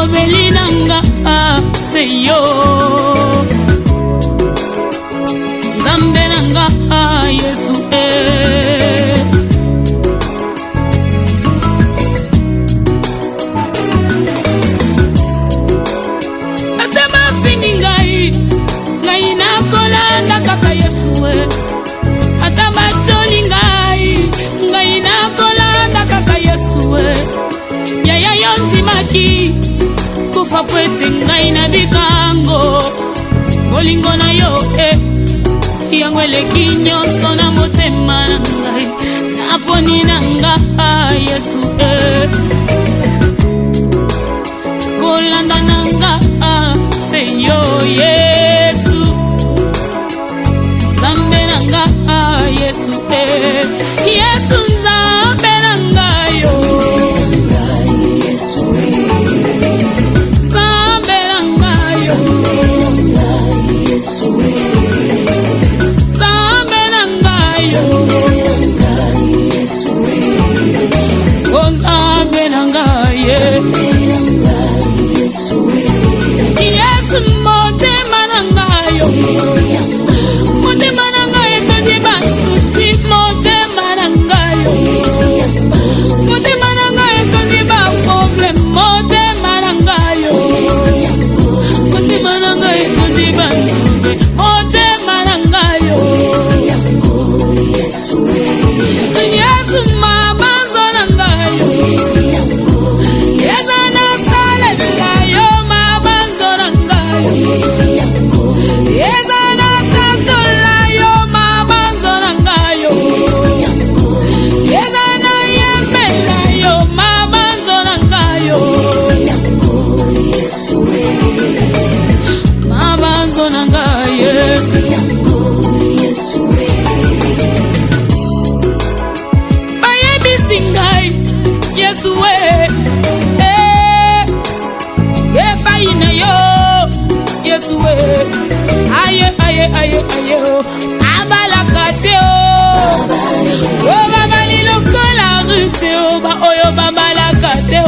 molobeli nanga seyo Nzambe nanga Yesu Atama fini ngai nakolanda kaka Yesu Atama choli ngai nakolanda kaka Yesu Yaya yonzi maki kufa pwete ngai na bikango Bolingo na yo yango eleki nyonso na motema na ngai naponi na nga Yesu kolanda na nga seyo Yesu Nzambe na nga Yesu Yesu Nzambe na nga yo Nzambe na nga yo Yesu aye abalakate babali lokola rute oyo babalakate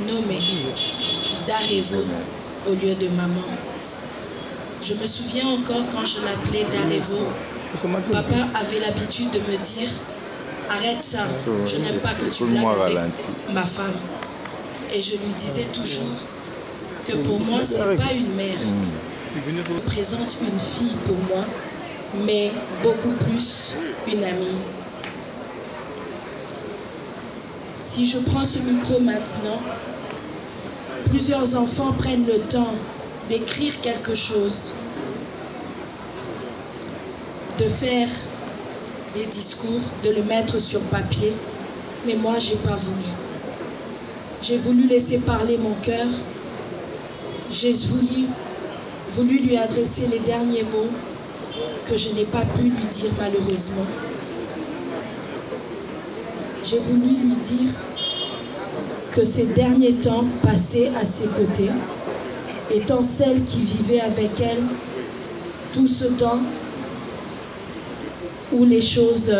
Nommé Darevo au lieu de maman. Je me souviens encore quand je l'appelais Darevo, papa avait l'habitude de me dire arrête ça, je n'aime pas que tu blagues avec ma femme. Et je lui disais toujours que pour moi, c'est pas une mère. Elle représente une fille pour moi, mais beaucoup plus une amie. Si je prends ce micro maintenant, plusieurs enfants prennent le temps d'écrire quelque chose, de faire des discours, de le mettre sur papier, mais moi, j'ai pas voulu. J'ai voulu laisser parler mon cœur. J'ai voulu lui adresser les derniers mots que je n'ai pas pu lui dire malheureusement. J'ai voulu lui dire que ces derniers temps passés à ses côtés, étant celle qui vivait avec elle tout ce temps où les choses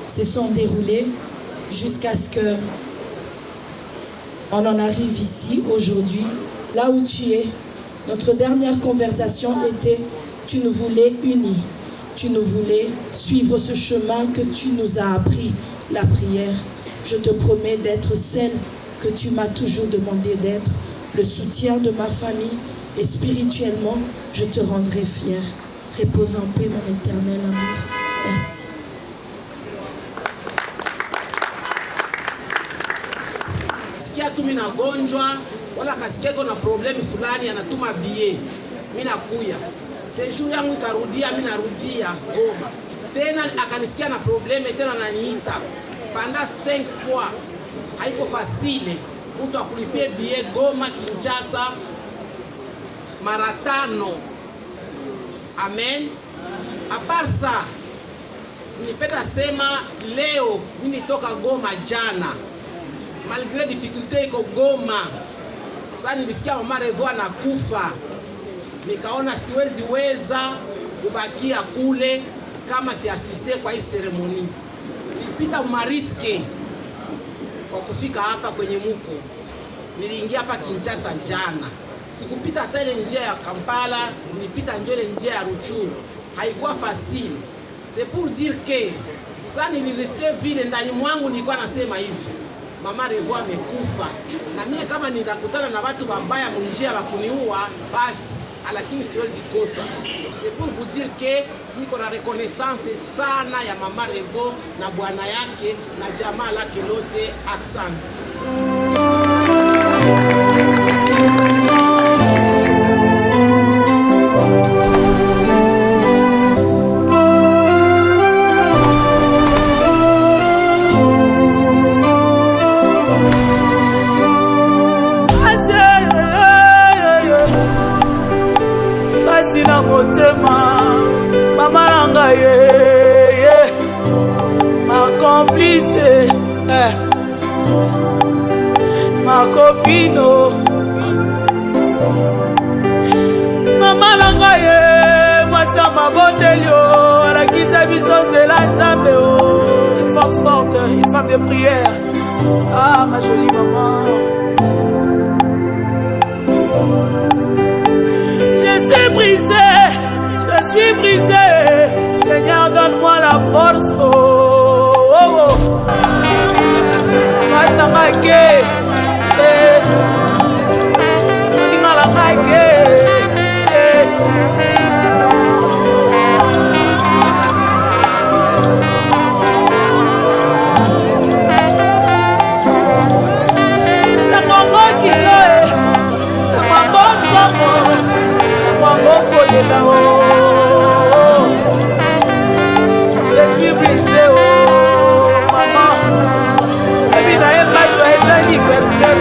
se sont déroulées jusqu'à ce que on en arrive ici aujourd'hui, là où tu es. Notre dernière conversation était, tu nous voulais unis, tu nous voulais suivre ce chemin que tu nous as appris, la prière. Je te promets d'être celle que tu m'as toujours demandé d'être, le soutien de ma famille, et spirituellement, je te rendrai fière. Repose en paix, mon éternel amour. Merci. Sikia tu mina gonjwa wala kasikia kuna problemi fulani anatuma bie mina kuya sejour yangu ikarudia mina rudia Goma tena akanisikia na problemi tena ananiita panda 5 fois haiko facile mtu akulipie bie Goma Kinshasa mara 5 amen. Apart ça nipenda sema leo mimi nitoka Goma jana malgré difficulté iko Goma. Sasa nilisikia mama Revo anakufa, nikaona siwezi weza kubakia kule kama si assiste kwa hii ceremony. Nilipita mariske kwa kufika hapa kwenye muko. Niliingia hapa Kinshasa jana. Sikupita hata ile njia ya Kampala, nilipita njole njia ya Ruchuru. Haikuwa facile. C'est pour dire que ça nilirisikia vile ndani mwangu nilikuwa nasema hivi. Mama Revo amekufa. Na mimi kama nitakutana na watu wabaya munjia wa kuniua basi, lakini siwezi kosa. C'est pour vous dire que niko na reconnaissance sana ya Mama Revo na bwana yake na jamaa lake lote. Accent. Mama langa ma complice, ma copine, mama langa mwasa mabotelio, la kisa biso zela nzambe une femme forte, une femme de prière. Ah ma jolie maman. Je suis brisé, Seigneur, donne-moi la force. Oh, oh, oh. Je suis brisé, oh maman. Et puis d'ailleurs, ma joyeux anniversaire,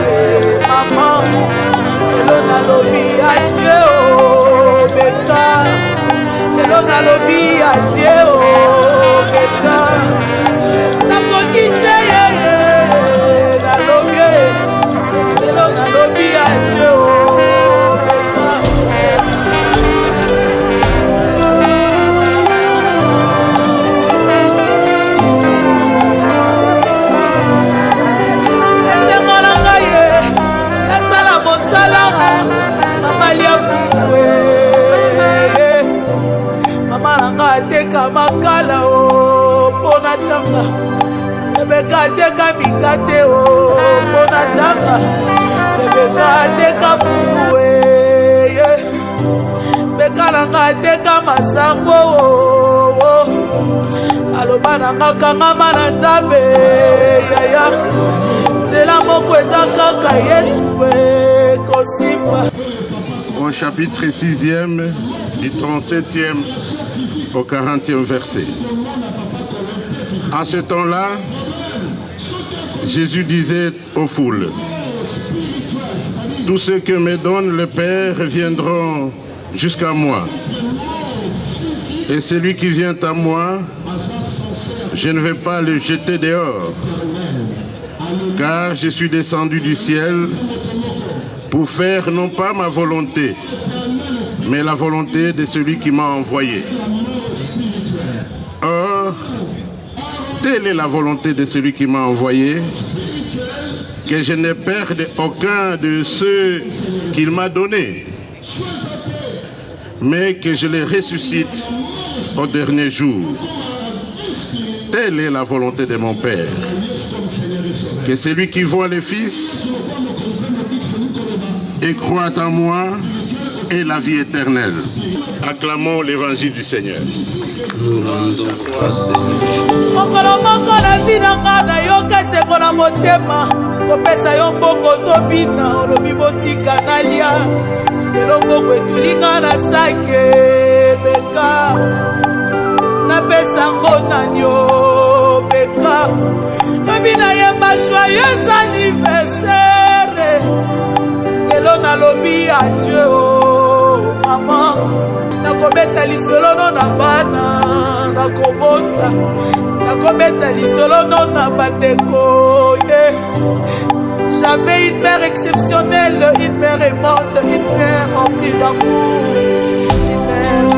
maman. Elon a lobby à Dieu, oh Beka. Elon a lobby à Dieu, oh Beka. La coquille, la lobby. Elon a lobby à Dieu, oh Beka. Mama langa teka makala o pona tanga, Beka teka mikate o pona tanga, Beka teka fuwe, Beka langa teka masango o aloba nanga kangama na nzambe yaya zela moko eza kaka Yesu kosimba. Au chapitre 6e du 37e au 40e verset. En ce temps-là, Jésus disait aux foules, « Tous ceux que me donne le Père viendront jusqu'à moi. Et celui qui vient à moi, je ne vais pas le jeter dehors, car je suis descendu du ciel pour faire non pas ma volonté, mais la volonté de celui qui m'a envoyé. » Or, telle est la volonté de celui qui m'a envoyé, que je ne perde aucun de ceux qu'il m'a donnés, mais que je les ressuscite au dernier jour. Telle est la volonté de mon Père, que celui qui voit le Fils et croit en moi ait la vie éternelle. Acclamons l'évangile du Seigneur. Nous rendons grâce, Seigneur. Mokolo moko na vida ngana yoka seko na motema kopesa yo mbongo zobina olobi botika nalia elongo kwetulinga na sake Beka napesa ngo nanyo Beka lobi na yemba joyeux anniversaire lelo nalobi adieu oh maman nakobeta lisolo na bana nakobota nakobeta lisolo na bandeko j'avais une mère exceptionnelle, une mère aimante, une mère remplie d'amour, une mère.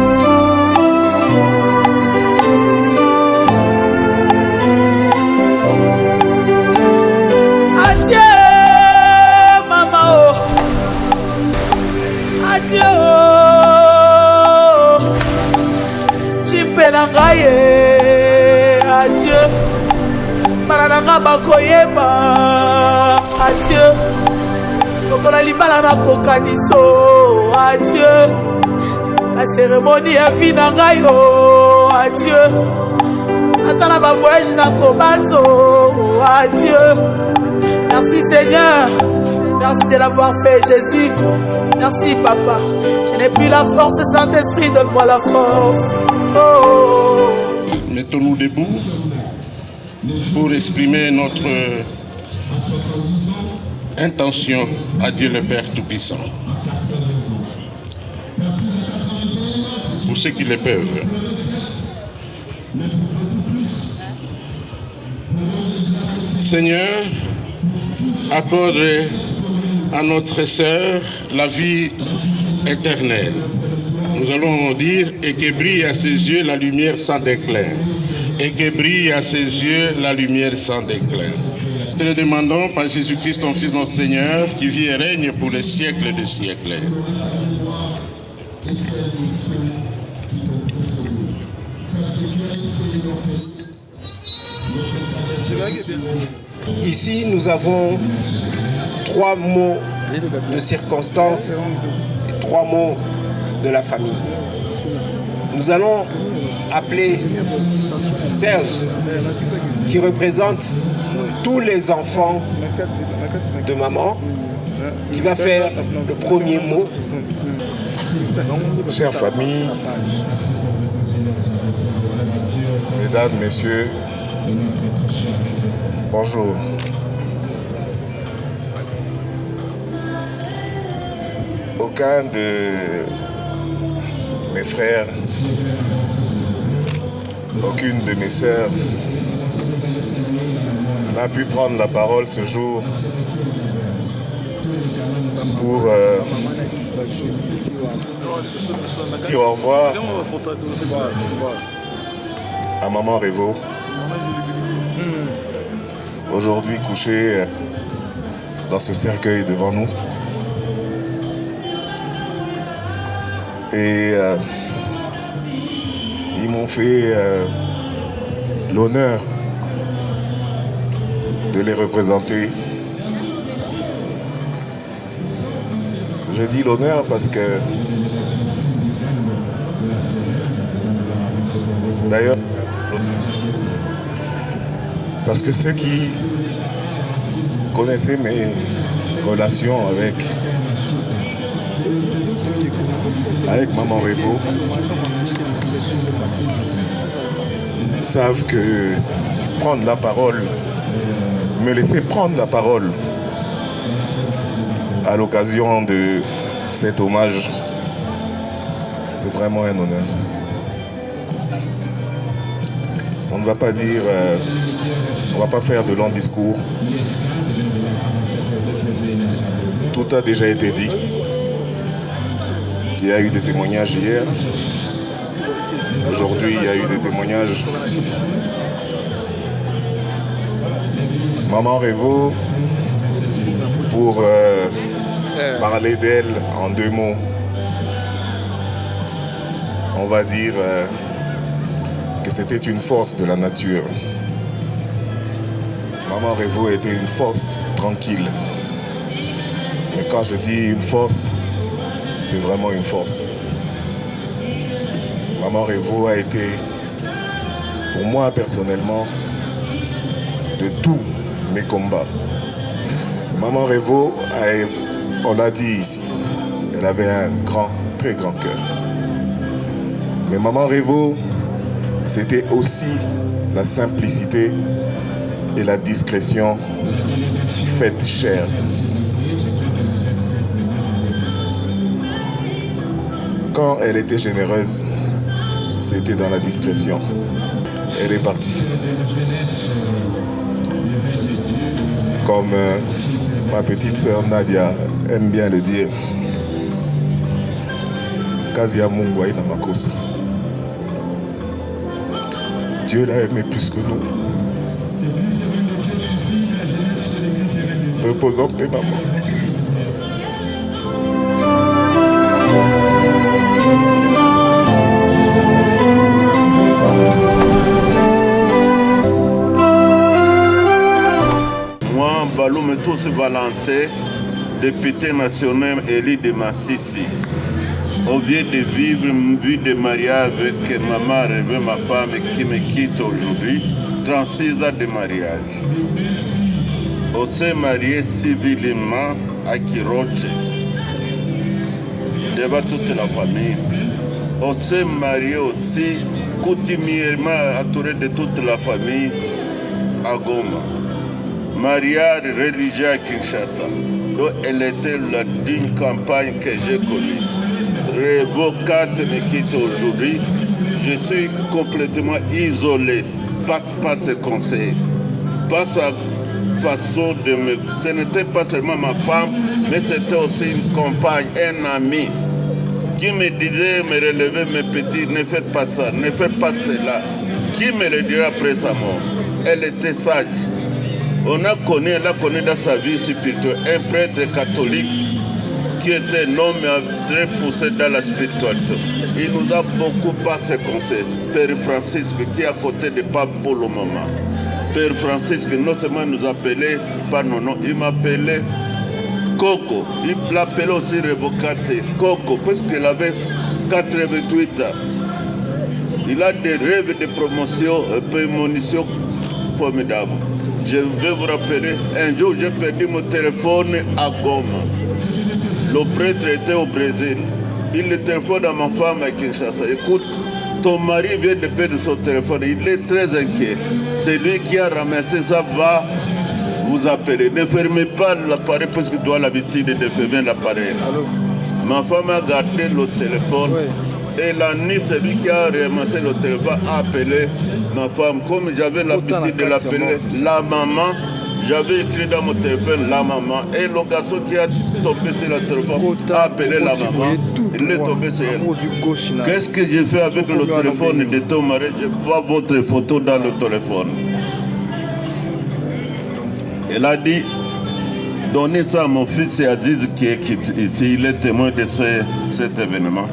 kaka bakoyeba. Adieu. Lokola libala na kokaniso. Adieu. La cérémonie ya vie na ngai oh. Adieu. Attends ma voyage na kobanzo. Adieu. Merci Seigneur. Merci de l'avoir fait Jésus. Merci Papa. Je n'ai plus la force, Saint-Esprit, donne-moi la force. Oh. Mettons-nous debout pour exprimer notre intention à Dieu le Père Tout-Puissant. Pour ceux qui le peuvent. Seigneur, accorde à notre sœur la vie éternelle. Nous allons dire, et que brille à ses yeux la lumière sans déclin. Et que brille à ses yeux la lumière sans déclin. Te le demandons par Jésus-Christ, ton Fils, notre Seigneur, qui vit et règne pour les siècles des siècles. Ici, nous avons 3 mots de circonstance et 3 mots de la famille. Nous allons appeler Serge, qui représente tous les enfants de maman, qui va faire le premier mot. Chère famille, mesdames, messieurs, bonjour. Aucun de mes frères, aucune de mes sœurs n'a pu prendre la parole ce jour pour dire au revoir à maman Révo, aujourd'hui couchée dans ce cercueil devant nous. Et ils m'ont fait l'honneur de les représenter. Je dis l'honneur parce que d'ailleurs, parce que ceux qui connaissaient mes relations avec maman Révo savent que prendre la parole, me laisser prendre la parole à l'occasion de cet hommage, c'est vraiment un honneur. On ne va pas dire, on ne va pas faire de longs discours. Tout a déjà été dit. Il y a eu des témoignages hier. Aujourd'hui, il y a eu des témoignages. Maman Révo, pour parler d'elle en 2 mots, on va dire que c'était une force de la nature. Maman Révo était une force tranquille. Mais quand je dis une force, c'est vraiment une force. Maman Révo a été, pour moi personnellement, de tous mes combats. Maman Révo, on l'a dit ici, elle avait un grand, très grand cœur. Mais Maman Révo, c'était aussi la simplicité et la discrétion faite chère. Quand elle était généreuse, c'était dans la discrétion. Elle est partie. Comme ma petite sœur Nadia aime bien le dire, Kazia Mungu haina makosa. Dieu l'a aimé plus que nous. Repose en paix, maman. sommes tous Valentin, député national élu de Massissi. On vient de vivre une vie de mariage avec maman Rêve, ma femme qui me quitte aujourd'hui. 36 ans de mariage. On s'est marié civilement à Kiroche, devant toute la famille. On s'est marié aussi coutumièrement entouré de toute la famille à Goma. Mariage religieux à Kinshasa. Donc elle était d'une campagne que j'ai connue. Revo 4 me quitte aujourd'hui. Je suis complètement isolé par ses conseils, par sa façon de me... Ce n'était pas seulement ma femme, mais c'était aussi une compagne, un ami qui me disait, me relevait mes petits, ne faites pas ça, ne faites pas cela. Qui me le dira après sa mort? Elle était sage. Elle a connu dans sa vie spirituelle un prêtre catholique qui était un homme très poussé dans la spiritualité. Il nous a beaucoup par ses conseils. Père Francisque, qui est à côté de Pape pour le moment. Père Francisque, non seulement nous appelait par nos noms, il m'appelait Coco. Il l'appelait aussi Révocate Coco, parce qu'il avait 88 ans. Il a des rêves de promotion, prémonition formidables. Je vais vous rappeler, un jour j'ai perdu mon téléphone à Goma. Le prêtre était au Brésil. Il le téléphone à ma femme à Kinshasa. Écoute, ton mari vient de perdre son téléphone. Il est très inquiet. C'est lui qui a ramassé ça, va vous appeler. Ne fermez pas l'appareil parce qu'il doit l'habitude de fermer l'appareil. Ma femme a gardé le téléphone. Oui. Et la nuit, c'est lui qui a ramassé le téléphone, a appelé ma femme. Comme j'avais l'habitude de l'appeler la maman, j'avais écrit dans mon téléphone la maman. Et le garçon qui a tombé sur le téléphone a appelé la maman. Il est tombé sur elle. Qu'est-ce que j'ai fait avec le téléphone de ton mari? Je vois votre photo dans le téléphone. Elle a dit, donnez ça à mon fils et à Aziz qui est ici. Il est témoin de cet événement.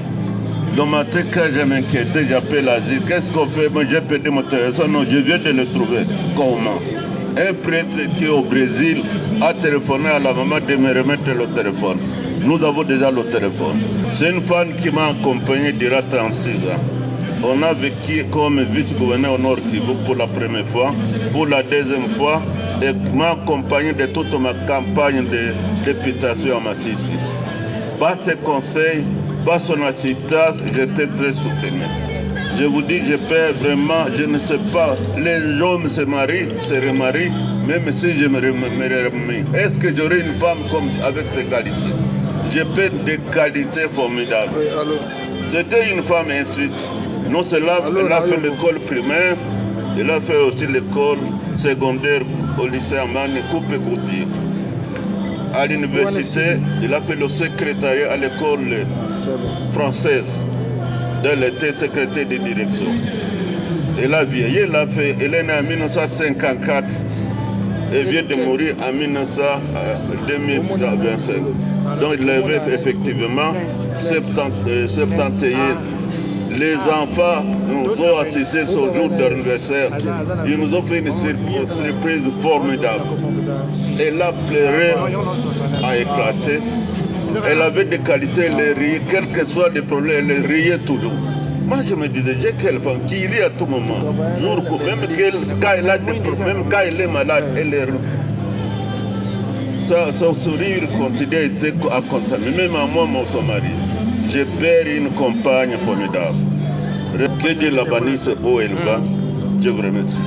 Le matin, quand je m'inquiétais, j'appelle Aziz. Qu'est-ce qu'on fait? Moi, j'ai perdu mon téléphone. Non, je viens de le trouver. Comment? Un prêtre qui est au Brésil a téléphoné à la maman de me remettre le téléphone. Nous avons déjà le téléphone. C'est une femme qui m'a accompagné durant 36 ans. On a vécu comme vice-gouverneur au Nord Kivu pour la première fois. Pour la deuxième fois, et m'a accompagné de toute ma campagne de députation à Massissi. Par ses conseils, par son assistance, j'étais très soutenu. Je vous dis, je perds vraiment, je ne sais pas, les hommes se remarient, même si je me remis. Est-ce que j'aurai une femme comme avec ces qualités? Je perds des qualités formidables. Oui, c'était une femme instruite. Non seulement elle a fait l'école primaire, elle a fait aussi l'école secondaire au lycée Amani Coupé-Coutier. À l'université, il a fait le secrétariat à l'école française. Elle était secrétaire de direction. Elle a vieilli, elle est née en 1954 et vient de mourir en 2025. Donc il avait effectivement 71. Les enfants nous ont assisté ce jour d'anniversaire. Ils nous ont fait une surprise formidable. Elle a pleuré, a éclaté. Elle avait des qualités, elle riait, quels que soient les problèmes, elle riait toujours. Moi je me disais, j'ai quelle femme qui rit à tout moment. Même quand elle a des problèmes, même quand elle est malade, elle est... Son sourire continue à contaminer. Même à moi, mon mari, j'ai perdu une compagne formidable. Que Dieu la bénisse où elle va. Je vous remercie.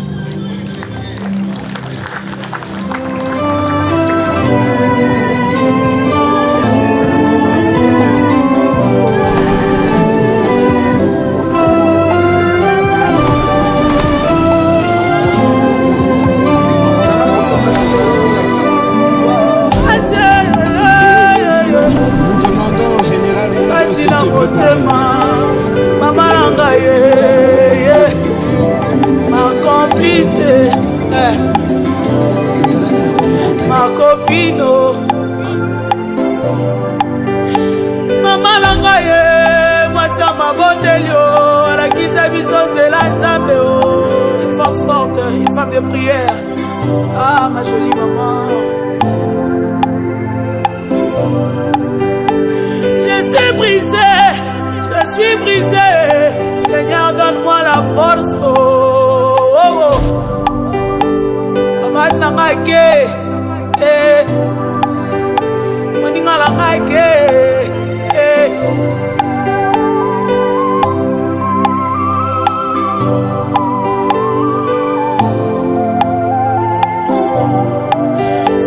Ma copine, maman langaye, moi ça m'a bondelio, la qui s'habille de la nzambe, une femme forte, une femme de prière. Ah ma jolie maman. ke moninga na ngai ke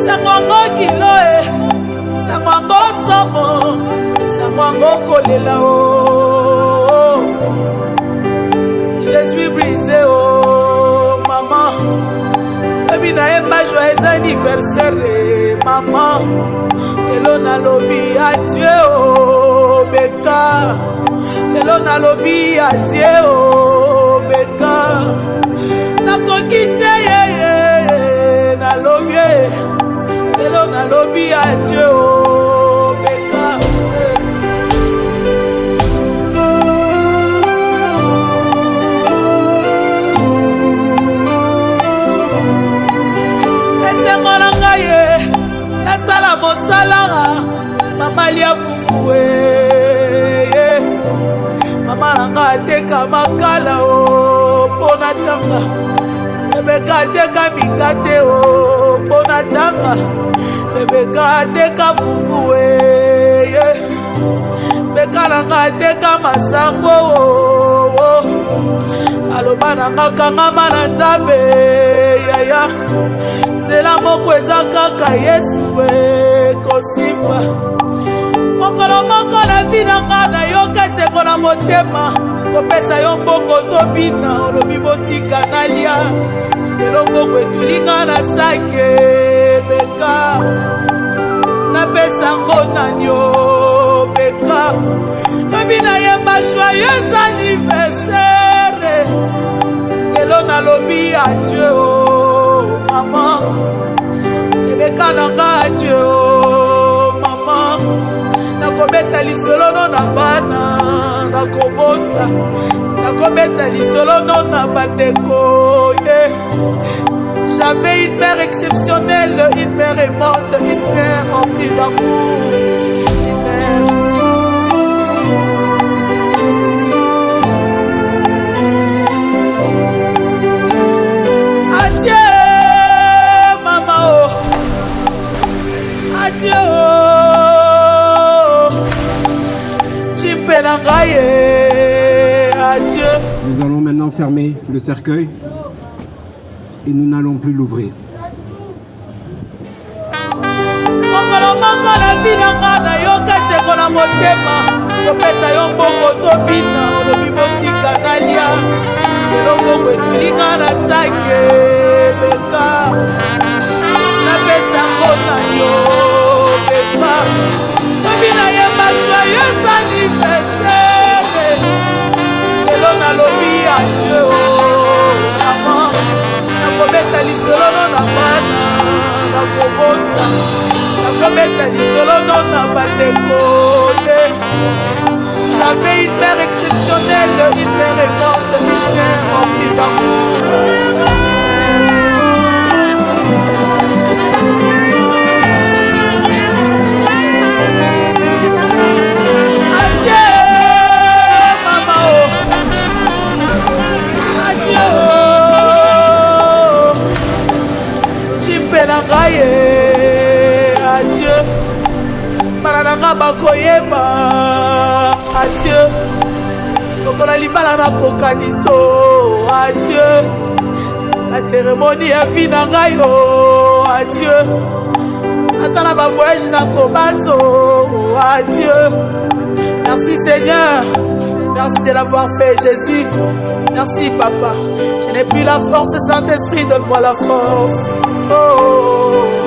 sangongo kilo sangongo somo sangongo kolela o je suis brisé oh maman baby na yemba joyeux anniversaire maman lelo nalobi adieu oh beka lelo nalobi adieu oh beka nakoki te ye nalobi lelo nalobi adieu oh beka esengo na ngai nasala mosalara mama lia fufue mama na ngai ateka makala o mpo na tanga ebeka ateka mikate o mpo na tanga ebeka ateka fufue beka na ngai ateka masango o aloba na ngai kangama na nzambe yaya nzela moko eza kaka yesu kosimba mokolo moko na vi na ngai nayoka esengo na motema kopesa yo mbongo ozobina olobi botika nalia lelo mbongo etulinga na sake beka napesa ngo nani o beka lobi nayemba joyeux anniversaire lelo nalobi adieu o mama ebeka na nga adieu o mama nakobeta lisolo no na bana nakobota nakobeta lisolo no na bandeko j'avais une mère exceptionnelle, une mère aimante, une mère remplie d'amour, une mère. Adieu maman oh, adieu oh, Chimpenangaye, adieu. Nous allons maintenant fermer le cercueil et nous n'allons plus l'ouvrir. moko na vi na nga nayoka esengo na motema kopesa yo mbongo ozobina olobi botika nalia lelo mbongo etulinga na sake beka napesa ngo nani o beka lobi nayemba joyeux anniversaire lelo nalobi adieu o mama nakobeta lisolo no na bana nakobota nakobeta lisolo no na bandeko j'avais une mère exceptionnelle, une mère aimante, une mère remplie d'amour. Adieu bananga bakoyeba adieu tokola libala na kokaniso adieu la cérémonie ya vie na ngai o adieu ata na bavoyage na kobanzo adieu merci Seigneur, merci de l'avoir fait Jésus, merci papa, je n'ai plus la force, Saint-Esprit donne-moi la force. Oh.